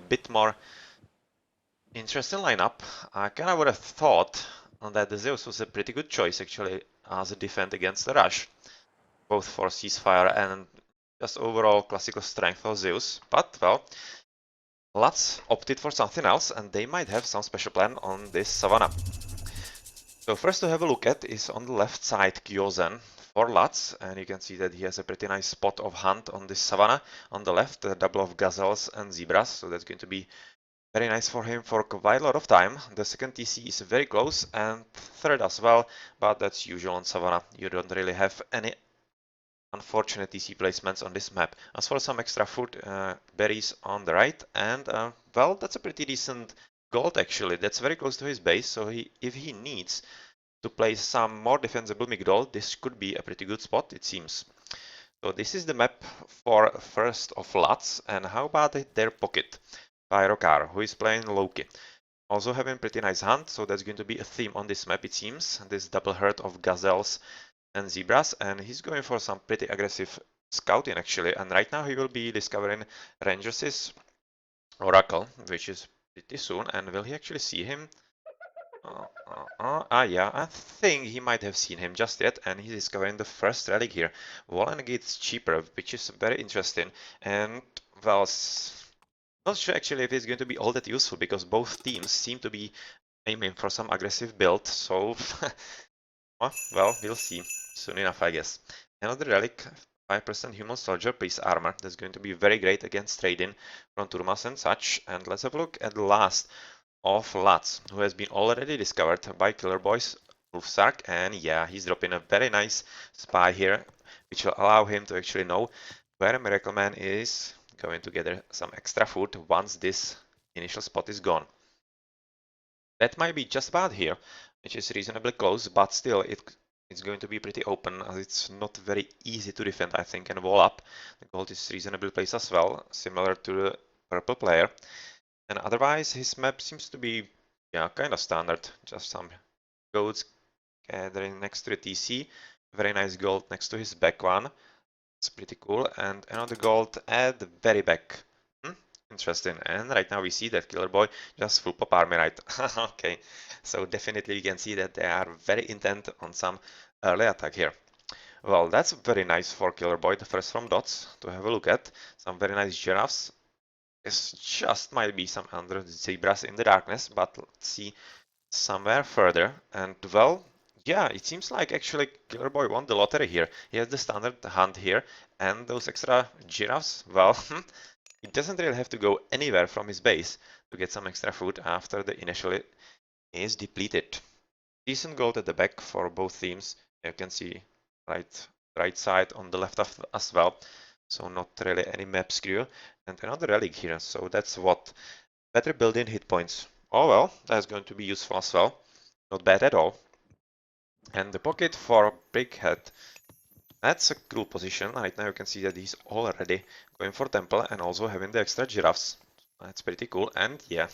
bit more interesting lineup. I kind of would have thought that the Zeus was a pretty good choice actually as a defense against the Rush, both for ceasefire and just overall classical strength of Zeus. But well, Lats opted for something else, and they might have some special plan on this Savannah. So first to have a look at is on the left side Kyozen for Lats, and you can see that he has a pretty nice spot of hunt on this Savannah. On the left, a double of gazelles and zebras, so that's going to be very nice for him for quite a lot of time. The second TC is very close, and third as well, but that's usual on Savannah. You don't really have any unfortunate TC placements on this map. As for some extra food, berries on the right, and well, that's a pretty decent gold actually. That's very close to his base, so if he needs to place some more defensible Migdol, this could be a pretty good spot, it seems. So this is the map for first of Lats, and how about their pocket? Pyrokar, who is playing Loki. Also having pretty nice hunt, so that's going to be a theme on this map, it seems. This double herd of gazelles and zebras, and he's going for some pretty aggressive scouting actually, and right now he will be discovering Rangers' Oracle, which is pretty soon, and will he actually see him? Yeah, I think he might have seen him just yet, and he's discovering the first relic here. Wallen gets cheaper, which is very interesting, and well, not sure actually if it's going to be all that useful, because both teams seem to be aiming for some aggressive build, so well, we'll see soon enough, I guess. Another relic, 5% human soldier piece armor. That's going to be very great against trading from Turmas and such. And let's have a look at the last of Lats, who has been already discovered by Killer Boy's Wolfsark. And yeah, he's dropping a very nice spy here, which will allow him to actually know where Miracle Man is going to gather some extra food once this initial spot is gone. That might be just about here, which is reasonably close, but still it's going to be pretty open, as it's not very easy to defend, I think, and wall up. The gold is reasonably placed as well, similar to the purple player. And otherwise, his map seems to be, yeah, kind of standard. Just some goats gathering next to the TC. Very nice gold next to his back one. It's pretty cool. And another gold at the very back. Interesting. And right now we see that Killer Boy just full pop army, right? Okay, so definitely you can see that they are very intent on some early attack here. Well, that's very nice for Killer Boy, the first from dots to have a look at. Some very nice giraffes. This just might be some other zebras in the darkness, but let's see somewhere further. And well, yeah, it seems like actually Killer Boy won the lottery here. He has the standard hunt here, and those extra giraffes, well, he doesn't really have to go anywhere from his base to get some extra food after the initial is depleted. Decent gold at the back for both teams. You can see right side on the left as well. So not really any map screw. And another relic here. So that's what? Better built-in hit points. Oh well, that's going to be useful as well. Not bad at all. And the pocket for Brickhead. That's a cool position. Right now you can see that he's already going for temple and also having the extra giraffes. That's pretty cool. And yeah,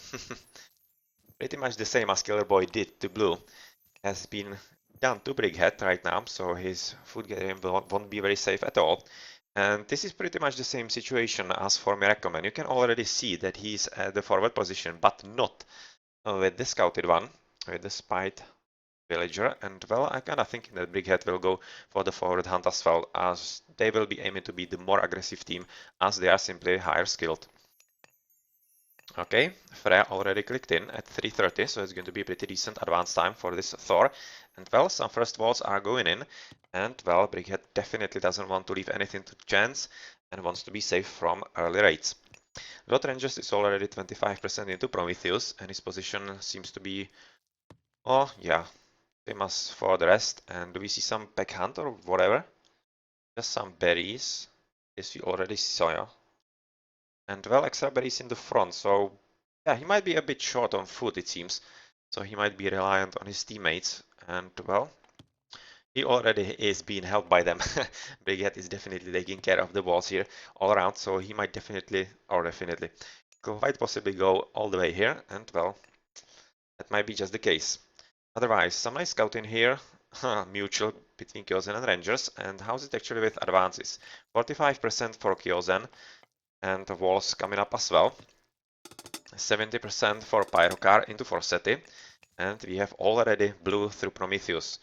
pretty much the same as Killer Boy did to blue has been done to Brickhead right now, so his food gathering won't be very safe at all. And this is pretty much the same situation as for Miracle Man. You can already see that he's at the forward position, but not with the scouted one, with the spied villager. And well, I kind of thinking that Brickhead will go for the forward hunt as well, as they will be aiming to be the more aggressive team, as they are simply higher skilled. Okay, Freya already clicked in at 3:30, so it's going to be a pretty decent advance time for this Thor. And well, some first walls are going in, and well, Brickhead definitely doesn't want to leave anything to chance and wants to be safe from early raids. Dot Rangers is already 25% into Prometheus, and his position seems to be, oh yeah, same as for the rest. And do we see some pack hunt or whatever? Just some berries. Yes, we already saw, yeah. And well, extra berries in the front, so yeah, he might be a bit short on food, it seems. So he might be reliant on his teammates, and well, he already is being helped by them. Brigade is definitely taking care of the walls here all around, so he might definitely quite possibly go all the way here, and well, that might be just the case. Otherwise, some nice scouting here, mutual between Kyozen and Rangers. And how's it actually with advances? 45% for Kyozen, and the walls coming up as well. 70% for Pyrocar into Forsetti, and we have already blue through Prometheus.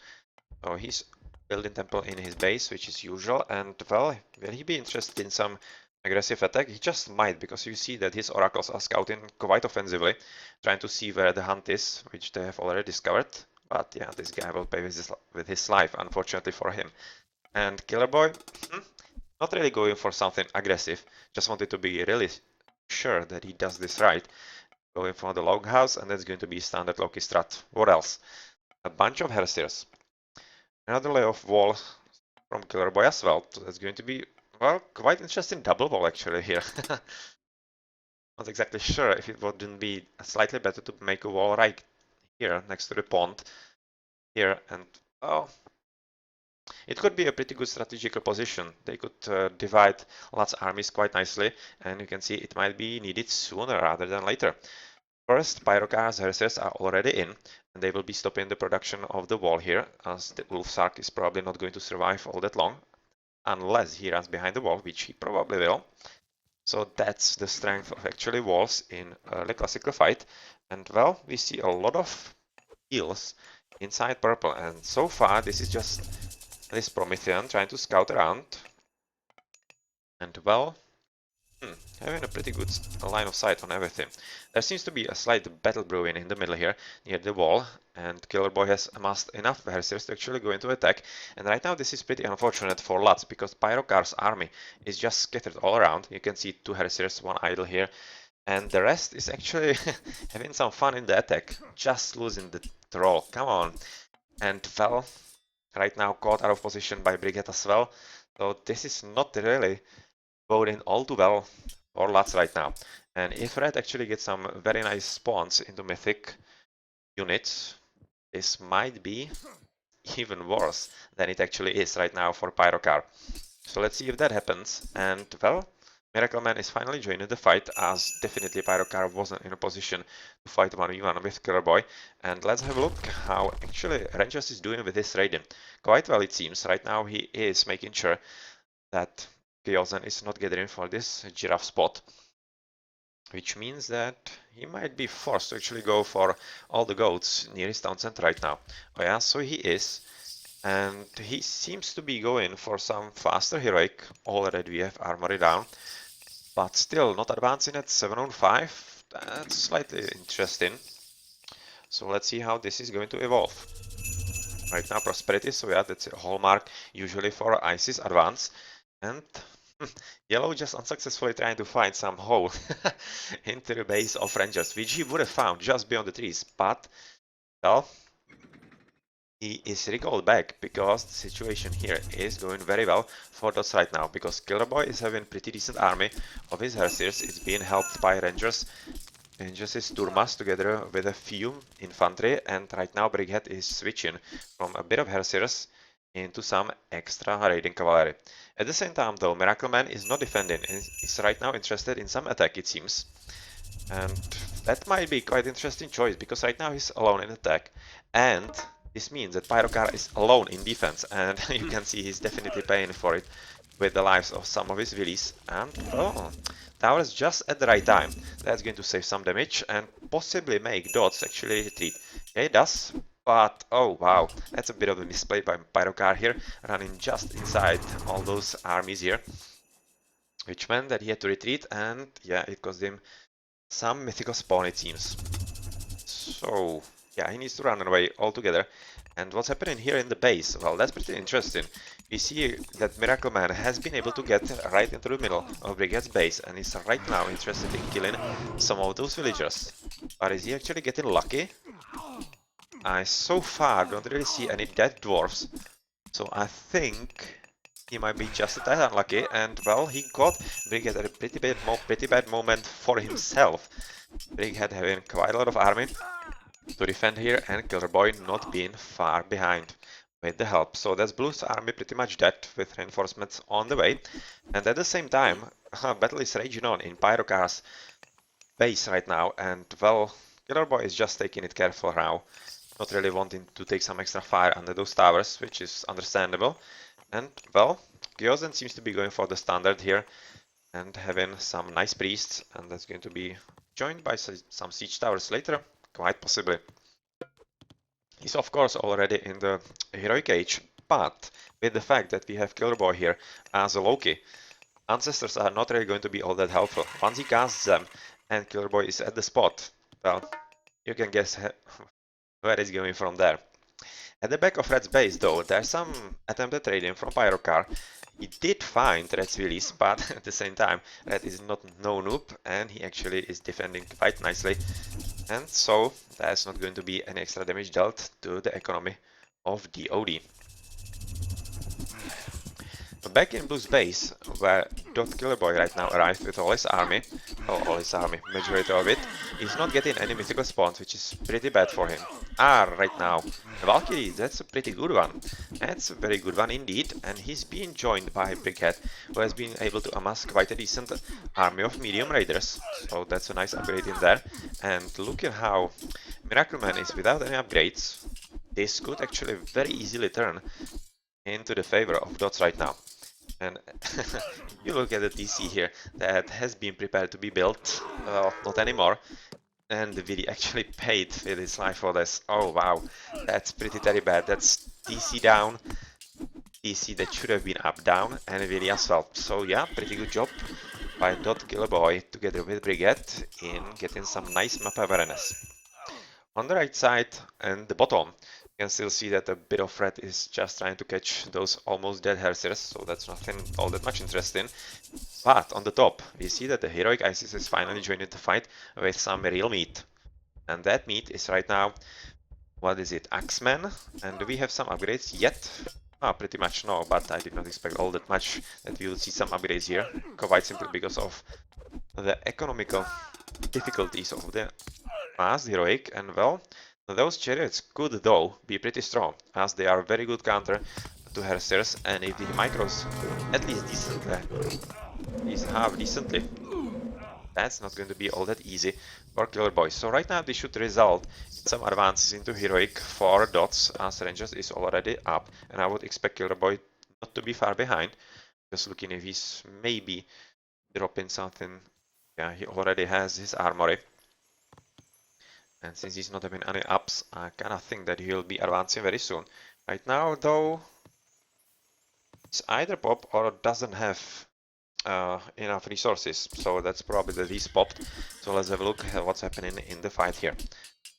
So he's building temple in his base, which is usual, and well, will he be interested in some aggressive attack? He just might, because you see that his oracles are scouting quite offensively, trying to see where the hunt is, which they have already discovered. But yeah, this guy will pay with his life, unfortunately for him. And Killer Boy, not really going for something aggressive, just wanted to be really sure that he does this right. Going for the log house, and that's going to be standard Loki strat. What else? A bunch of Hersiers. Another layer of wall from Killer Boy as well. So that's going to be, well, quite interesting double wall actually here. Not exactly sure if it wouldn't be slightly better to make a wall right here next to the pond here, and oh, it could be a pretty good strategical position. They could divide Lat's armies quite nicely, and you can see it might be needed sooner rather than later. First, Pyrocar's Heresiers are already in, and they will be stopping the production of the wall here, as the Wolfsark is probably not going to survive all that long, unless he runs behind the wall, which he probably will. So that's the strength of actually walls in early classical fight. And well, we see a lot of heals inside purple, and so far this is just this Promethean trying to scout around. And well, having a pretty good line of sight on everything. There seems to be a slight battle brewing in the middle here, near the wall, and Killer Boy has amassed enough Heresiers to actually go into attack. And right now this is pretty unfortunate for Lutz, because Pyrocar's army is just scattered all around. You can see 2 Heresiers, 1 idle here, and the rest is actually having some fun in the attack, just losing the troll. Come on. And well, right now caught out of position by Brigade as well, so this is not really boding all too well for Lutz right now. And if Red actually gets some very nice spawns into Mythic units, this might be even worse than it actually is right now for Pyrocar. So let's see if that happens. And well, Miracle Man is finally joining the fight, as definitely Pyrocar wasn't in a position to fight 1v1 with Killer Boy. And let's have a look how actually Rangers is doing with this Raiden. Quite well it seems. Right now he is making sure that Kyozen is not gathering for this giraffe spot, which means that he might be forced to actually go for all the goats near his town center right now. Oh yeah, so he is, and he seems to be going for some faster heroic. Already we have armory down, but still not advancing at 7 on 5. That's slightly interesting. So let's see how this is going to evolve. Right now prosperity, so yeah, that's a hallmark usually for Isis advance. And Yellow just unsuccessfully trying to find some hole into the base of Rangers, which he would have found just beyond the trees, but, well, he is recalled back because the situation here is going very well for DOS right now, because Killer Boy is having pretty decent army of his Hersiers. It's being helped by Rangers. Rangers is Turmas together with a few infantry, and right now Brigade is switching from a bit of Hersiers into some extra raiding cavalry. At the same time though, Miracle Man is not defending and is right now interested in some attack, it seems. And that might be quite interesting choice, because right now he's alone in attack, and this means that Pyrocar is alone in defense, and you can see he's definitely paying for it with the lives of some of his villies. And oh, towers just at the right time. That's going to save some damage and possibly make dots actually retreat. Yeah, it does. But, oh wow, that's a bit of a misplay by Pyrocar here, running just inside all those armies here. Which meant that he had to retreat, and yeah, it cost him some mythical spawn, it seems. So, yeah, he needs to run away altogether. And what's happening here in the base? Well, that's pretty interesting. We see that Miracle Man has been able to get right into the middle of Brigade's base, and is right now interested in killing some of those villagers. But is he actually getting lucky? I so far don't really see any dead dwarfs, so I think he might be just a tad unlucky, and well, he got Brigade at a pretty bad moment for himself. Brigade having quite a lot of army to defend here, and Killer Boy not being far behind with the help. So that's Blue's army pretty much dead, with reinforcements on the way. And at the same time, battle is raging on in Pyrocar's base right now, and well, Killer Boy is just taking it careful now, not really wanting to take some extra fire under those towers, which is understandable. And well, Gyozen seems to be going for the standard here and having some nice priests, and that's going to be joined by some siege towers later? Quite possibly. He's of course already in the heroic age, but with the fact that we have Killer Boy here as a Loki, Ancestors are not really going to be all that helpful. Once he casts them and Killer Boy is at the spot, well, you can guess where it's going from there. At the back of Red's base though, there's some attempted raiding from Pyrocar. He did find Red's release, but at the same time, Red is not no noob and he actually is defending quite nicely. And so there's not going to be any extra damage dealt to the economy of DoD. Back in Blue's base, where Killer Boy right now arrived with all his army, majority of it, he's not getting any mythical spawns, which is pretty bad for him. Right now, the Valkyrie, that's a pretty good one. That's a very good one indeed, and he's being joined by Brickhead, who has been able to amass quite a decent army of medium raiders, so that's a nice upgrade in there. And look at how Miracle Man is without any upgrades. This could actually very easily turn into the favor of Dots right now. And you look at the DC here that has been prepared to be built, well, not anymore. And the Vidi actually paid with his life for this. Oh wow, that's pretty bad. That's DC down, DC that should have been up down, and Vidi as well. So yeah, pretty good job by Killer Boy together with Brigade in getting some nice map awareness. On the right side and the bottom, you can still see that a bit of red is just trying to catch those almost dead Hersirs, so that's nothing all that much interesting. But on the top, we see that the heroic Isis is finally joining the fight with some real meat. And that meat is right now, what is it, Axeman? And do we have some upgrades yet? Pretty much no, but I did not expect all that much that we will see some upgrades here, quite simply because of the economical difficulties of the past heroic, and well, those chariots could though be pretty strong, as they are very good counter to Hersirs, and if the micros at least decently, that's not going to be all that easy for Killer Boy. So right now this should result in some advances into heroic for Dots, as Rangers is already up, and I would expect Killer Boy not to be far behind, just looking if he's maybe dropping something. Yeah, he already has his armory. And since he's not having any ups, I kinda think that he'll be advancing very soon. Right now, though, it's either pop or doesn't have enough resources, so that's probably that he's popped. So let's have a look at what's happening in the fight here.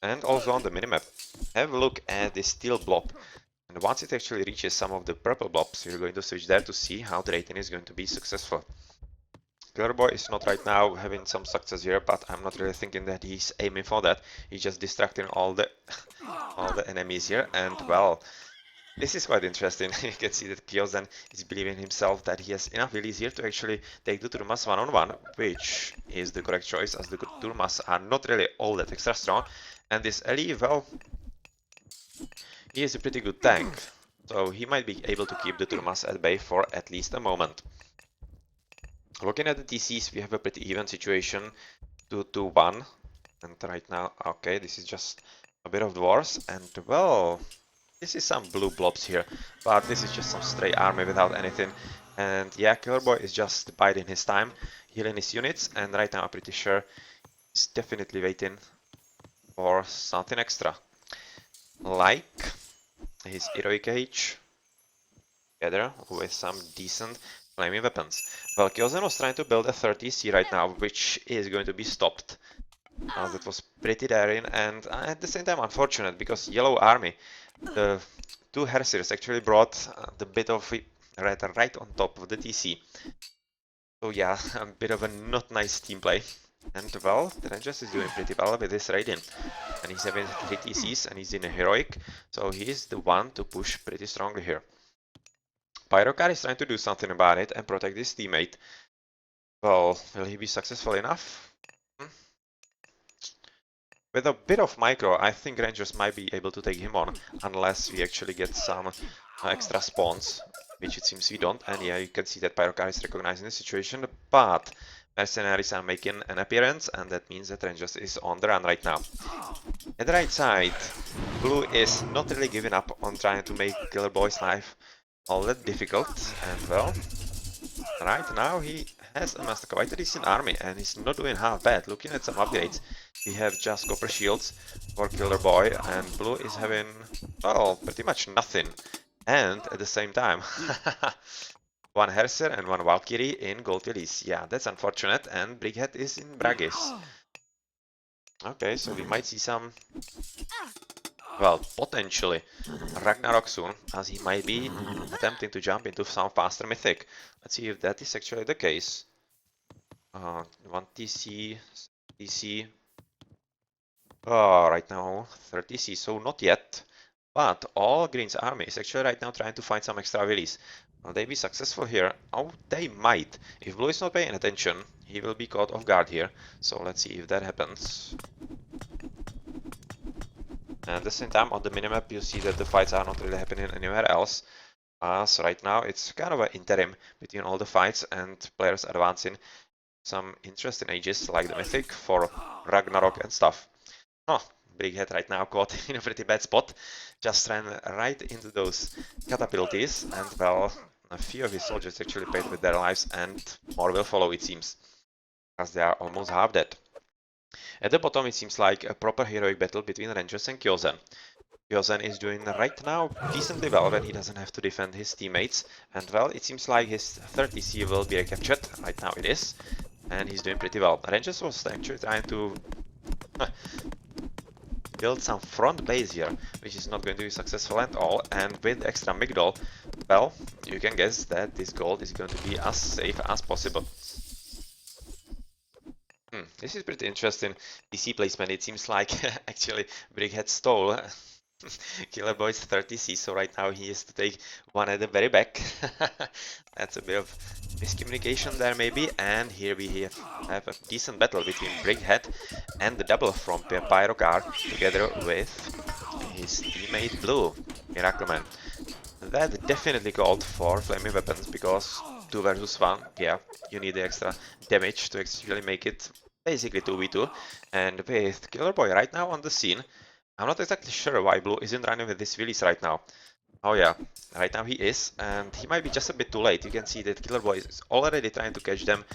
And also on the minimap, have a look at the steel blob. And once it actually reaches some of the purple blobs, we're going to switch there to see how the rating is going to be successful. Killer Boy is not right now having some success here, but I'm not really thinking that he's aiming for that. He's just distracting all the enemies here, and well, this is quite interesting. You can see that Kyozen is believing himself that he has enough release here to actually take the Turmas one-on-one, which is the correct choice, as the Turmas are not really all that extra strong. And this Ellie, well, he is a pretty good tank, so he might be able to keep the Turmas at bay for at least a moment. Looking at the DCs, we have a pretty even situation, 2-1, and right now, okay, this is just a bit of dwarves, and well, this is some blue blobs here, but this is just some stray army without anything, and yeah, Killer Boy is just biding his time, healing his units, and right now I'm pretty sure he's definitely waiting for something extra, like his heroic age, together with some decent flaming weapons. Well, Kyozen was trying to build a 30C right now, which is going to be stopped, as that was pretty daring and at the same time unfortunate, because Yellow Army, the two Hersirs actually brought the bit of red right on top of the TC. So yeah, a bit of a not nice team play. And well, the Rangers is doing pretty well with this raiding. And he's having 3 TCs and he's in a heroic, so he's the one to push pretty strongly here. Pyrocar is trying to do something about it and protect his teammate. Well, will he be successful enough? With a bit of micro, I think Rangers might be able to take him on, unless we actually get some extra spawns, which it seems we don't. And yeah, you can see that Pyrocar is recognizing the situation, but Mercenaries are making an appearance, and that means that Rangers is on the run right now. At the right side, Blue is not really giving up on trying to make Killer Boy's life all that difficult, and well, right now he has amassed quite a decent army and he's not doing half bad. Looking at some upgrades, we have just copper shields for Killer Boy and Blue is having, well, pretty much nothing. And at the same time, one Herser and one Valkyrie in Gold Release. Yeah, that's unfortunate. And Brighead is in Bragis. Okay, so we might see some, well, potentially Ragnarok soon, as he might be attempting to jump into some faster mythic. Let's see if that is actually the case. 1 TC, TC. Oh, right now 30C, so not yet. But all Green's army is actually right now trying to find some extra release. Will they be successful here? Oh, they might. If Blue is not paying attention, he will be caught off guard here. So let's see if that happens. And at the same time, on the minimap, you see that the fights are not really happening anywhere else. So right now, it's kind of an interim between all the fights and players advancing some interesting ages like the Mythic for Ragnarok and stuff. Oh, Brighead right now caught in a pretty bad spot. Just ran right into those catapulties and, well, a few of his soldiers actually paid with their lives and more will follow, it seems, as they are almost half dead. At the bottom, it seems like a proper heroic battle between Rangers and Kyozen. Kyozen is doing right now decently well when he doesn't have to defend his teammates, and, well, it seems like his 30C will be recaptured. Right now it is, and he's doing pretty well. Rangers was actually trying to build some front base here, which is not going to be successful at all, and with extra Migdol, well, you can guess that this gold is going to be as safe as possible. This is pretty interesting DC placement. It seems like actually Brighead stole Killer Boy's 30C, so right now he has to take one at the very back. That's a bit of miscommunication there maybe, and here we have a decent battle between Brighead and the double from Pyrocar together with his teammate Blue, Miracleman. That definitely called for flaming weapons because 2 versus 1, yeah, you need the extra damage to actually make it basically 2v2. And with Killer Boy right now on the scene, I'm not exactly sure why Blue isn't running with this release right now. Oh yeah, right now he is, and he might be just a bit too late. You can see that Killer Boy is already trying to catch them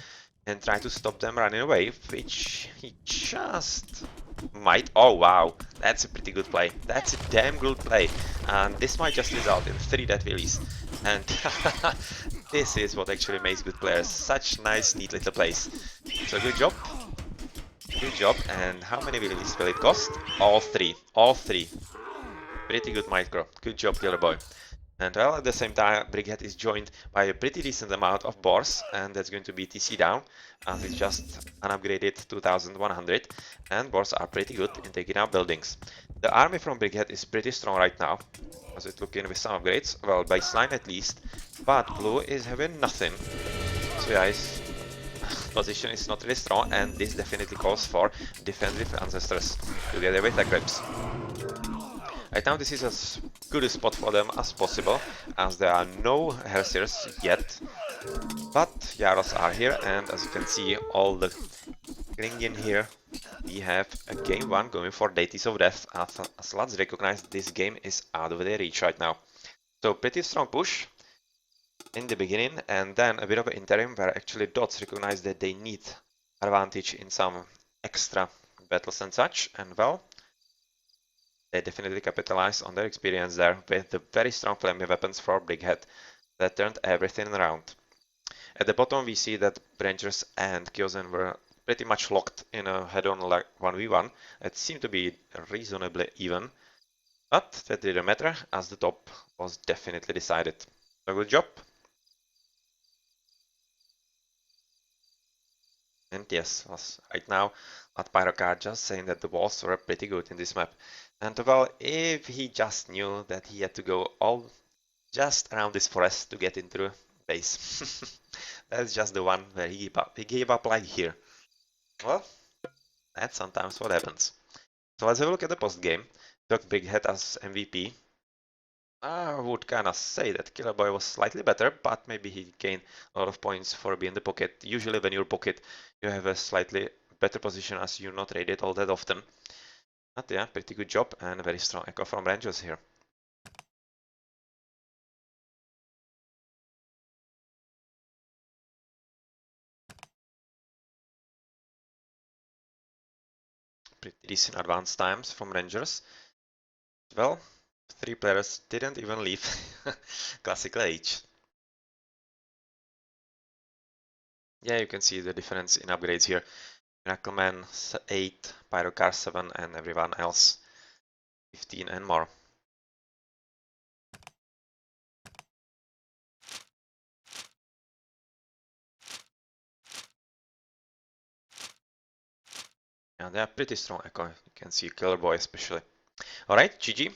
and try to stop them running away, which he just might. Oh wow, that's a pretty good play. That's a damn good play, and this might just result in 3 death release. And this is what actually makes good players. Such nice, neat little plays. So good job. Good job. And how many releases will it cost? All 3. All 3. Pretty good micro. Good job, Killer Boy. And, well, at the same time, Brighead is joined by a pretty decent amount of Boars, and that's going to be TC down, as it's just an upgraded 2100, and Boars are pretty good in taking out buildings. The army from Brighead is pretty strong right now, as it looking with some upgrades, well, baseline at least, but Blue is having nothing. So yeah, his position is not really strong, and this definitely calls for defensive ancestors together with Eclipse. Right now this is as good a spot for them as possible, as there are no Hersiers yet, but Yaros are here, and as you can see, all the clinging here, we have a game 1 going for Deities of Death, as let's recognize this game is out of their reach right now. So pretty strong push in the beginning, and then a bit of an interim where actually dots recognize that they need advantage in some extra battles and such, and, well, they definitely capitalized on their experience there with the very strong flaming weapons for Brighead that turned everything around. At the bottom we see that Rangers and Kyozen were pretty much locked in a head-on 1v1. It seemed to be reasonably even, but that didn't matter as the top was definitely decided. So good job. And yes, right now at Pyrocar just saying that the walls were pretty good in this map. And, well, if he just knew that he had to go all just around this forest to get into the base. That's just the one where he gave up. He gave up like here. Well, that's sometimes what happens. So let's have a look at the post game. Took Brighead as MVP. I would kinda say that Killer Boy was slightly better, but maybe he gained a lot of points for being the pocket. Usually when you're pocket, you have a slightly better position as you're not raided all that often. But yeah, pretty good job and a very strong echo from Rangers here. pretty decent advance times from Rangers. Well, 3 players didn't even leave. Classical age. Yeah, you can see the difference in upgrades here. Miracleman 8, Pyrocar 7, and everyone else 15 and more. Yeah, they are pretty strong echo. You can see Killer Boy especially. Alright, GG.